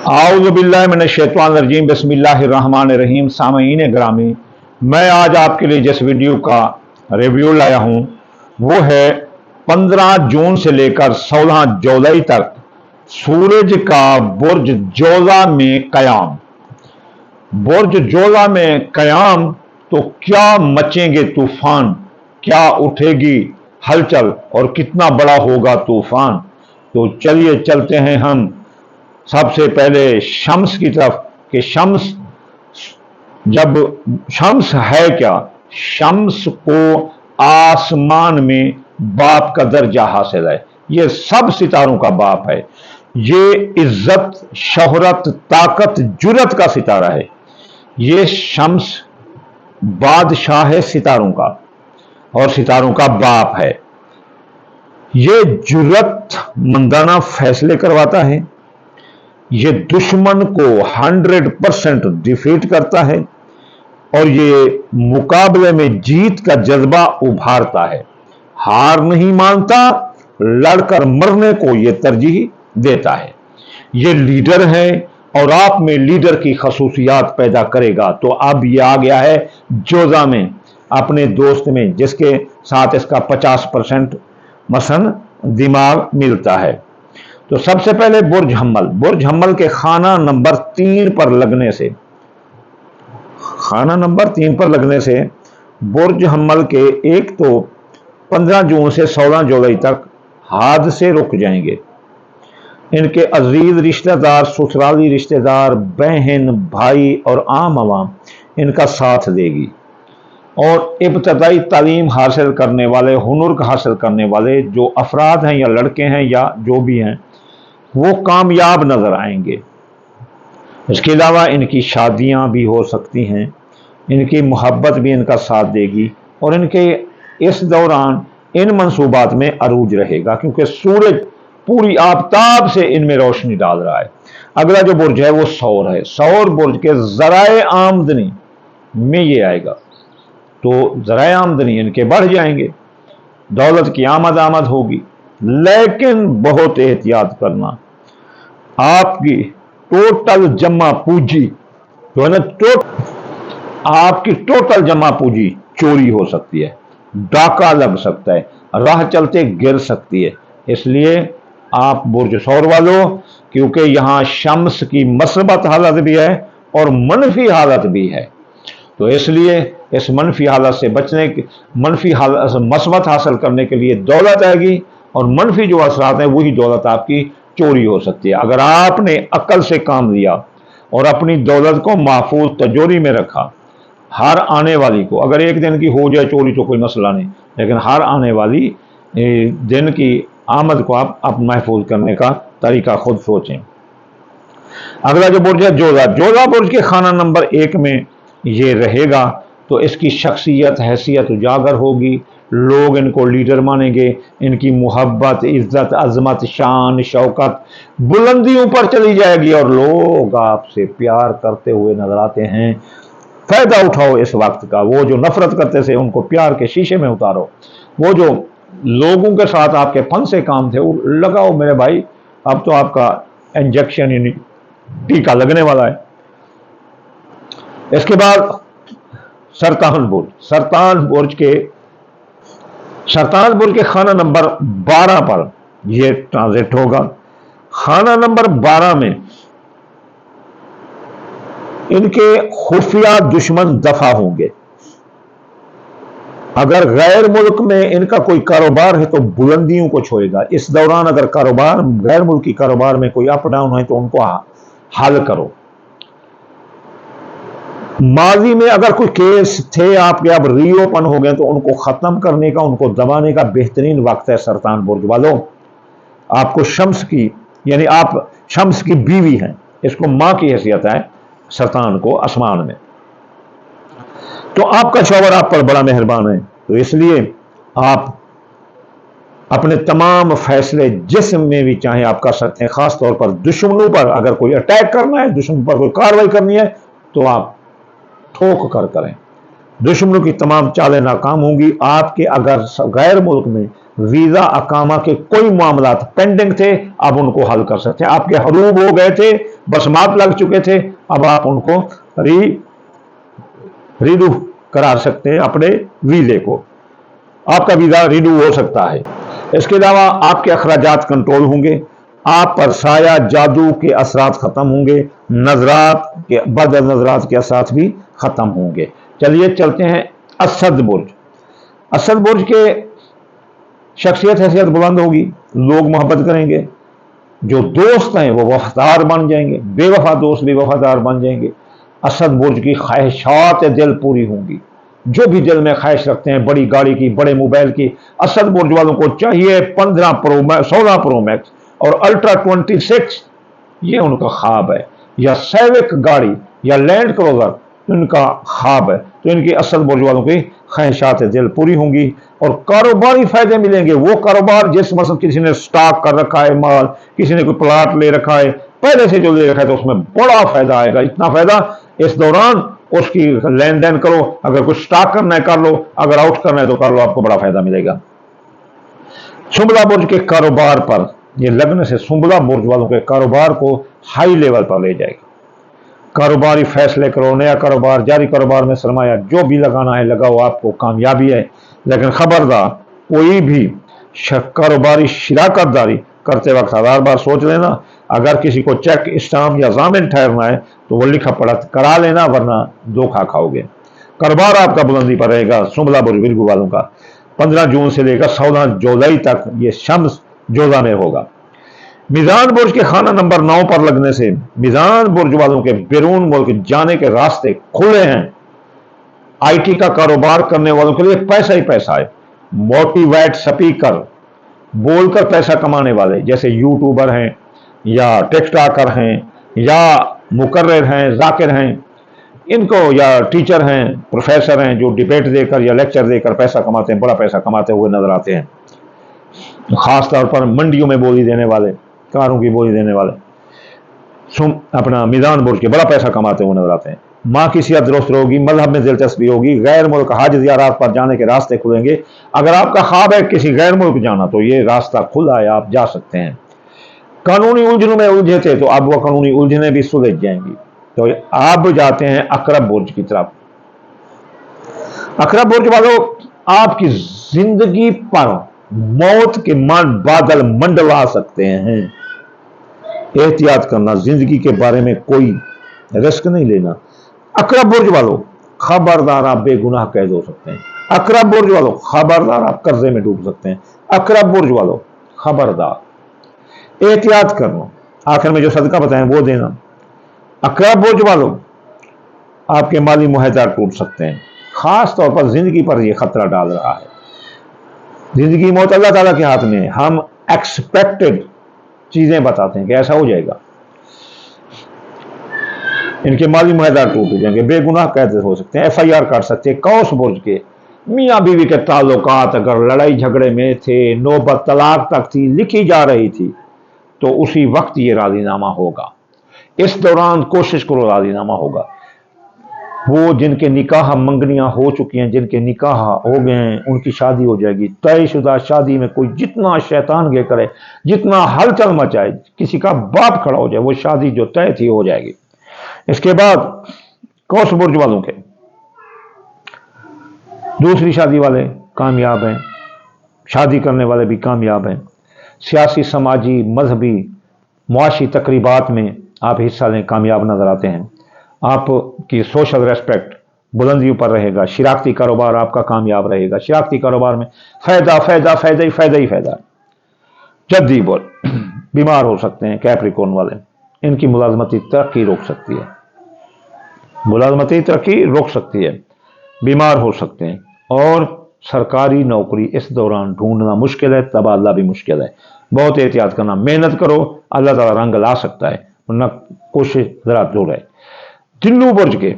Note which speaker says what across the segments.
Speaker 1: आऊज़ु बिल्लाहि मिनश्शैतानिर्रजीम बिस्मिल्लाहिर्रहमानिर्रहीम। सामईन ग्रामी, मैं आज आपके लिए जिस वीडियो का रिव्यू लाया हूँ वो है 15 जून से लेकर 16 जुलाई तक सूरज का बुर्ज जोजा में कयाम। बुर्ज जोजा में कयाम तो क्या मचेंगे तूफान, क्या उठेगी हलचल और कितना बड़ा होगा तूफान। तो चलिए चलते हैं हम सबसे पहले शम्स की तरफ कि शम्स शम्स है क्या। शम्स को आसमान में बाप का दर्जा हासिल है। ये सब सितारों का बाप है। ये इज्जत, शोहरत, ताकत, जुरत का सितारा है। ये शम्स बादशाह है सितारों का और सितारों का बाप है। ये जुरत मंदाना फैसले करवाता है। ये दुश्मन को 100% डिफीट करता है और ये मुकाबले में जीत का जज्बा उभारता है। हार नहीं मानता, लड़कर मरने को ये तरजीह देता है। ये लीडर है और आप में लीडर की खसूसियात पैदा करेगा। तो अब ये आ गया है जोजा में, अपने दोस्त में, जिसके साथ इसका 50% मसन दिमाग मिलता है। तो सबसे पहले बुर्ज हम्मल के खाना नंबर 3 पर लगने से बुर्ज हम्मल के एक तो 15 जून से 16 जुलाई तक हादसे रुक जाएंगे। इनके अजीज रिश्तेदार, ससुराली रिश्तेदार, बहन, भाई और आम आवाम इनका साथ देगी और इब्तदाई तालीम हासिल करने वाले, हुनर हासिल करने वाले जो अफराद हैं या लड़के हैं या जो भी हैं वो कामयाब नजर आएंगे। इसके अलावा इनकी शादियां भी हो सकती हैं, इनकी मोहब्बत भी इनका साथ देगी और इनके इस दौरान इन मंसूबात में अरूज रहेगा क्योंकि सूरज पूरी आफताब से इनमें रोशनी डाल रहा है। अगला जो बुर्ज है वो सौर है। सौर बुर्ज के ज़राए आमदनी में ये आएगा। तो ज़राए आमदनी इनके बढ़ जाएंगे, दौलत की आमद होगी, लेकिन बहुत एहतियात करना। आपकी टोटल जमा पूंजी जो है ना, आपकी टोटल जमा पूंजी चोरी हो सकती है, डाका लग सकता है, राह चलते गिर सकती है। इसलिए आप बुर्ज सौर वालों, क्योंकि यहां शम्स की मसबत हालत भी है और मनफी हालत भी है, तो इसलिए इस मनफी हालत से बचने की, मनफी हालत से मसबत हासिल करने के लिए दौलत आएगी और मनफी जो असरात हैं वही दौलत आपकी चोरी हो सकती है। अगर आपने अक्ल से काम लिया और अपनी दौलत को महफूज तजोरी में रखा, हर आने वाली को, अगर एक दिन की हो जाए चोरी तो कोई मसला नहीं, लेकिन हर आने वाली दिन की आमद को आप महफूज करने का तरीका खुद सोचें। अगला जो बुर्ज है जोजा बुर्ज के खाना नंबर 1 में ये रहेगा तो इसकी शख्सियत, हैसियत उजागर होगी। लोग इनको लीडर मानेंगे। इनकी मोहब्बत, इज्जत, अजमत, शान, शौकत बुलंदियों पर चली जाएगी और लोग आपसे प्यार करते हुए नजर आते हैं। फायदा उठाओ इस वक्त का। वो जो नफरत करते थे उनको प्यार के शीशे में उतारो। वो जो लोगों के साथ आपके फन से काम थे वो लगाओ मेरे भाई। अब तो आपका इंजेक्शन यानी टीका लगने वाला है। इसके बाद सरतान बुर्ज के खाना नंबर 12 पर यह ट्रांजिट होगा। खाना नंबर 12 में इनके खुफिया दुश्मन दफा होंगे। अगर गैर मुल्क में इनका कोई कारोबार है तो बुलंदियों को छोड़ेगा। इस दौरान अगर कारोबार, गैर मुल्की कारोबार में कोई अप डाउन है तो उनको हल करो। माजी में अगर कोई केस थे आपके, अब रीओपन हो गए तो उनको खत्म करने का, उनको दबाने का बेहतरीन वक्त है। सरतान बुर्ज वालों, आपको शम्स की, यानी आप शम्स की बीवी हैं, इसको मां की हैसियत है सरतान को आसमान में। तो आपका शौहर आप पर बड़ा मेहरबान है, तो इसलिए आप अपने तमाम फैसले जिसमें भी चाहे आप कर सकते हैं। खास तौर पर दुश्मनों पर अगर कोई अटैक करना है, दुश्मन पर कोई कार्रवाई करनी है तो आप ठोक कर करें। दुश्मनों की तमाम चालें नाकाम होंगी। आपके अगर गैर मुल्क में वीजा अकामा के कोई मामला पेंडिंग थे, अब उनको हल कर सकते हैं। आपके हरूब हो गए थे, बसमात लग चुके थे, अब आप उनको रिन्यू करा सकते हैं अपने वीजे को, आपका वीजा रिन्यू हो सकता है। इसके अलावा आपके अखराजात कंट्रोल होंगे, आप पर साया जादू के असरात खत्म होंगे, नजरात के बद नजरात के असरात भी खत्म होंगे। चलिए चलते हैं असद बुर्ज। असद बुर्ज के शख्सियत हैसियत बुलंद होगी, लोग मोहब्बत करेंगे, जो दोस्त हैं वो वफादार बन जाएंगे, बेवफा दोस्त भी वफादार बन जाएंगे। असद बुर्ज की ख्वाहिशात दिल पूरी होंगी, जो भी दिल में ख्वाहिश रखते हैं, बड़ी गाड़ी की, बड़े मोबाइल की, असद बुर्ज वालों को चाहिए 15 प्रो मैक्स, 16 प्रो मैक्स और अल्ट्रा 26, ये उनका ख्वाब है, या सैविक गाड़ी या लैंड क्रूजर इनका ख्वाब है। तो इनकी असद बुर्ज वालों की ख्वाहिशात दिल पूरी होंगी और कारोबारी फायदे मिलेंगे। वो कारोबार जिस मतलब किसी ने स्टॉक कर रखा है माल, किसी ने कोई प्लाट ले रखा है, पहले से जो ले रखा है, तो उसमें बड़ा फायदा आएगा। इतना फायदा इस दौरान उसकी लेन देन करो, अगर कुछ स्टॉक करना है कर लो, अगर आउट करना है तो कर लो, आपको बड़ा फायदा मिलेगा। सुंबला बुर्ज के कारोबार पर ये लगने से सुंबला बुर्ज वालों के कारोबार को हाई लेवल पर ले जाएगा। कारोबारी फैसले करो, नया कारोबार, जारी कारोबार में सरमाया जो भी लगाना है लगाओ, आपको कामयाबी है। लेकिन खबरदार, कोई भी कारोबारी शिराकतदारी करते वक्त हजार बार सोच लेना, अगर किसी को चेक स्टाम्प या जामिन ठहरना है तो वो लिखा पढ़ा करा लेना, वरना धोखा खाओगे। कारोबार आपका बुलंदी पर रहेगा। सुंबला बुर्ज बिरगू वालों का 15 जून से लेकर 16 जुलाई तक ये शम्स जोधा में होगा। मीजान बुर्ज के खाना नंबर 9 पर लगने से मीजान बुर्ज वालों के बैरून मुल्क जाने के रास्ते खुले हैं। आईटी का कारोबार करने वालों के लिए पैसा ही पैसा है। मोटिवेट स्पीकर, बोलकर पैसा कमाने वाले, जैसे यूट्यूबर हैं या टिकटॉकर हैं या मुकर्रर हैं, जाकिर हैं, इनको, या टीचर हैं, प्रोफेसर हैं जो डिबेट देकर या लेक्चर देकर पैसा कमाते हैं, बड़ा पैसा कमाते हुए नजर आते हैं। खासतौर पर मंडियों में बोली देने वाले, कारों की बोली देने वाले अपना मीजान बुर्ज के बड़ा पैसा कमाते हुए नजर आते हैं। माँ की सेहत दुरुस्त होगी, मजहब में दिलचस्पी होगी, गैर मुल्क हज ज़ियारत पर जाने के रास्ते खुलेंगे। अगर आपका ख्वाब है किसी गैर मुल्क जाना तो ये रास्ता खुला है, आप जा सकते हैं। कानूनी उलझनों में उलझे थे तो अब वह कानूनी उलझने भी सुलझ जाएंगी। तो अब जाते हैं अकरब बुर्ज की तरफ। अकरब बुर्ज वालों, आपकी जिंदगी पर मौत के बादल मंडला सकते हैं। एहतियात करना, जिंदगी के बारे में कोई रिस्क नहीं लेना। अकरब बुर्ज वालों, खबरदार, आप बेगुनाह कैद हो सकते हैं। अकरब बुर्ज वालों, खबरदार, आप कर्जे में डूब सकते हैं। अकरब बुर्ज वालों, खबरदार, एहतियात करना। आखिर में जो सदका बताएं वो देना। अकरब बुर्ज वालों, आपके माली मुआहदा टूट सकते हैं। खास तौर पर जिंदगी पर यह खतरा डाल रहा है। जिंदगी मौत अल्लाह ताला के हाथ में है। हम एक्सपेक्टेड चीजें बताते हैं कि ऐसा हो जाएगा। इनके माली मुआहदा टूट जाएंगे, बेगुनाह कैद हो सकते हैं, FIR कर सकते हैं। कौस बुर्ज के मियाँ बीवी के ताल्लुकात अगर लड़ाई झगड़े में थे, नौबत तलाक तक थी, लिखी जा रही थी, तो उसी वक्त ये राजीनामा होगा। इस दौरान कोशिश करो राजीनामा होगा। वो जिनके निकाह मंगनियां हो चुकी हैं, जिनके निकाह हो गए हैं, उनकी शादी हो जाएगी। तयशुदा शादी में कोई जितना शैतान गे करे, जितना हलचल मचाए, किसी का बाप खड़ा हो जाए, वो शादी जो तय थी हो जाएगी। इसके बाद कौस बुर्ज वालों के दूसरी शादी वाले कामयाब हैं, शादी करने वाले भी कामयाब हैं। सियासी, समाजी, मजहबी, मुआशी तकरीबात में आप हिस्सा लें, कामयाब नजर आते हैं। आपकी सोशल रेस्पेक्ट बुलंदियों पर रहेगा। शिराकती कारोबार आपका कामयाब रहेगा। शिराकती कारोबार में फायदा फायदा फायदा ही फायदा ही फायदा। जद्दी बोल, बीमार हो सकते हैं कैप्रिकॉर्न वाले, इनकी मुलाजमती तरक्की रोक सकती है। मुलाजमती तरक्की रोक सकती है, बीमार हो सकते हैं। और सरकारी नौकरी इस दौरान ढूंढना मुश्किल है, तबादला भी मुश्किल है। बहुत एहतियात करना, मेहनत करो, अल्लाह ताला रंग ला सकता है, वरना कोशिश जरा जोर है। जिल्लू बुर्ज के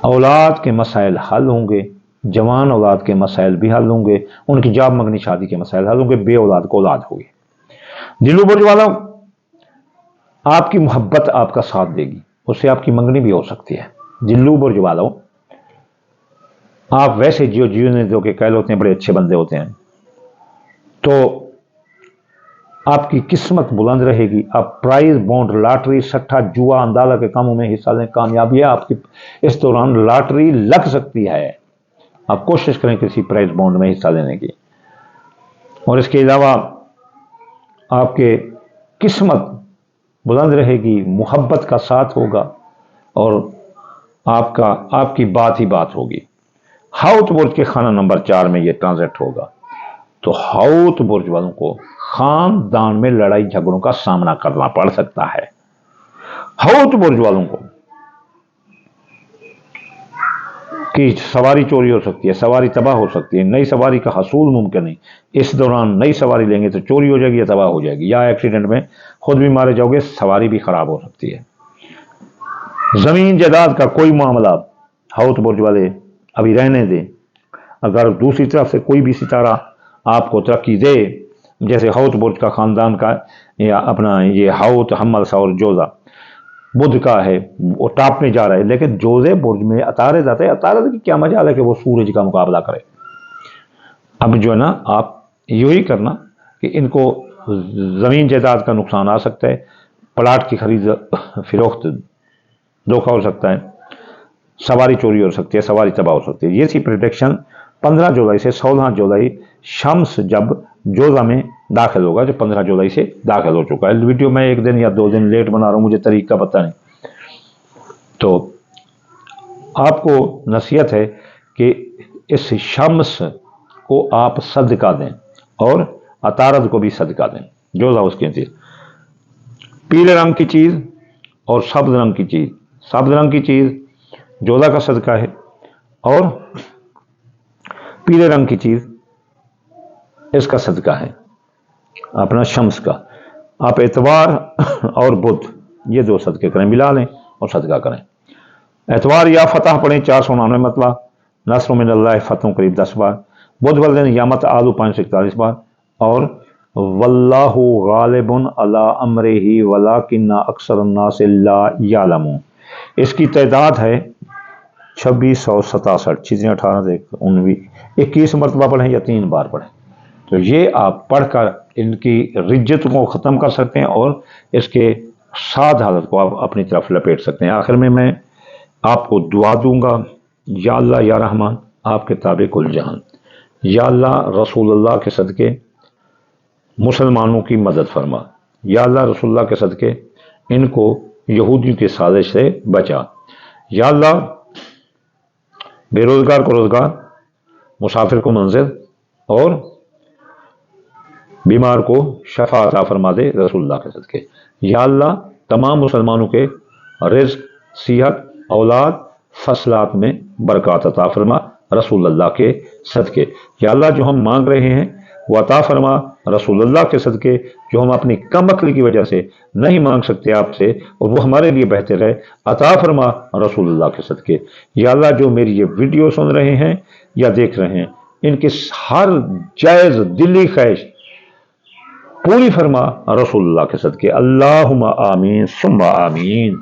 Speaker 1: औलाद के मसाइल हल होंगे, जवान औलाद के मसाइल भी हल होंगे, उनकी जॉब मंगनी शादी के मसाइल हल होंगे, बे औलाद को औलाद होगी। जिल्लू बुर्ज वालों, आपकी मोहब्बत आपका साथ देगी, उससे आपकी मंगनी भी हो सकती है। जिल्लू बुर्ज वालों, आप वैसे जीने जो के कहल होते हैं, बड़े अच्छे बंदे होते हैं, तो آپ کی قسمت بلند رہے گی، آپ پرائز بونڈ، لاٹری، سٹھا، جوا، اندازہ کے کاموں میں حصہ لیں، کامیابی آپ کی اس دوران لاٹری لگ سکتی ہے، آپ کوشش کریں کسی پرائز بونڈ میں حصہ لینے کی۔ اور اس کے علاوہ آپ کے قسمت بلند رہے گی، محبت کا ساتھ ہوگا اور آپ کی بات ہی بات ہوگی۔ حوت برج کے خانہ نمبر 4 میں یہ ٹرانزٹ ہوگا، تو حوت برج والوں کو خاندان میں لڑائی جھگڑوں کا سامنا کرنا پڑ سکتا ہے۔ حوت برج والوں کو کہ سواری چوری ہو سکتی ہے، سواری تباہ ہو سکتی ہے، نئی سواری کا حصول ممکن نہیں، اس دوران نئی سواری لیں گے تو چوری ہو جائے گی یا تباہ ہو جائے گی، یا ایکسیڈنٹ میں خود بھی مارے جاؤ گے، سواری بھی خراب ہو سکتی ہے۔ زمین جائیداد کا کوئی معاملہ حوت برج والے ابھی رہنے دیں، اگر دوسری طرف سے کوئی بھی ستارہ آپ کو ترقی دے، جیسے حوت برج کا خاندان کا یا اپنا یہ حوت، حمل اور جوزہ بدھ کا ہے، وہ ٹاپ میں جا رہا ہے، لیکن جوزے برج میں عطارد آتا ہے، عطارد کی کیا مجال ہے کہ وہ سورج کا مقابلہ کرے۔ اب جو ہے نا آپ یہی کرنا کہ ان کو زمین جائیداد کا نقصان آ سکتا ہے، پلاٹ کی خرید فروخت دھوکہ ہو سکتا ہے، سواری چوری ہو سکتی ہے، سواری تباہ ہو سکتی ہے۔ یہ تھی پریڈکشن 15 جولائی سے 16 جولائی شمس جب جوزہ میں داخل ہوگا، جو 15 جولائی سے داخل ہو چکا ہے۔ ویڈیو میں 1 دن یا 2 دن لیٹ بنا رہا ہوں، مجھے تاریخ کا پتہ نہیں۔ تو آپ کو نصیحت ہے کہ اس شمس کو آپ صدقہ دیں اور عطارد کو بھی صدقہ دیں، جوزہ اس کی چیز، پیلے رنگ کی چیز اور سبز رنگ کی چیز۔ سبز رنگ کی چیز جوزہ کا صدقہ ہے اور پیلے رنگ کی چیز اس کا صدقہ ہے، اپنا شمس کا۔ آپ اتوار اور بدھ یہ 2 صدقے کریں، ملا لیں اور صدقہ کریں۔ اتوار یا فتح پڑھیں 499 مرتبہ، نصر من اللہ فتح قریب 10 بار، بدھ والے دن یامت آلو 541 بار، اور واللہ غالب علی امرہ ولکن اکثر الناس لا یعلمون، اس کی تعداد ہے 2667، چیزیں 18 سے 19، 21 مرتبہ پڑھیں یا 3 بار پڑھیں۔ تو یہ آپ پڑھ کر ان کی رجت کو ختم کر سکتے ہیں اور اس کے ساد حالت کو آپ اپنی طرف لپیٹ سکتے ہیں۔ آخر میں آپ کو دعا دوں گا، یا اللہ یا رحمان آپ کے تابع کل جہان، یا اللہ رسول اللہ کے صدقے مسلمانوں کی مدد فرما، یا اللہ رسول اللہ کے صدقے ان کو یہودیوں کی سازش سے بچا، یا اللہ بے روزگار کو روزگار، مسافر کو منزل اور بیمار کو شفا عطا فرما دے رسول اللہ کے صدقے، یا اللہ تمام مسلمانوں کے رزق، صحت، اولاد، فصلات میں برکات عطا فرما رسول اللہ کے صدقے، یا اللہ جو ہم مانگ رہے ہیں وہ عطا فرما رسول اللہ کے صدقے، جو ہم اپنی کم عقلی کی وجہ سے نہیں مانگ سکتے آپ سے اور وہ ہمارے لیے بہتر ہے، عطا فرما رسول اللہ کے صدقے، یا اللہ جو میری یہ ویڈیو سن رہے ہیں یا دیکھ رہے ہیں ان کے ہر جائز دلی خواہش پوری فرما رسول اللہ کے صدقے، اللہم آمین ثم آمین۔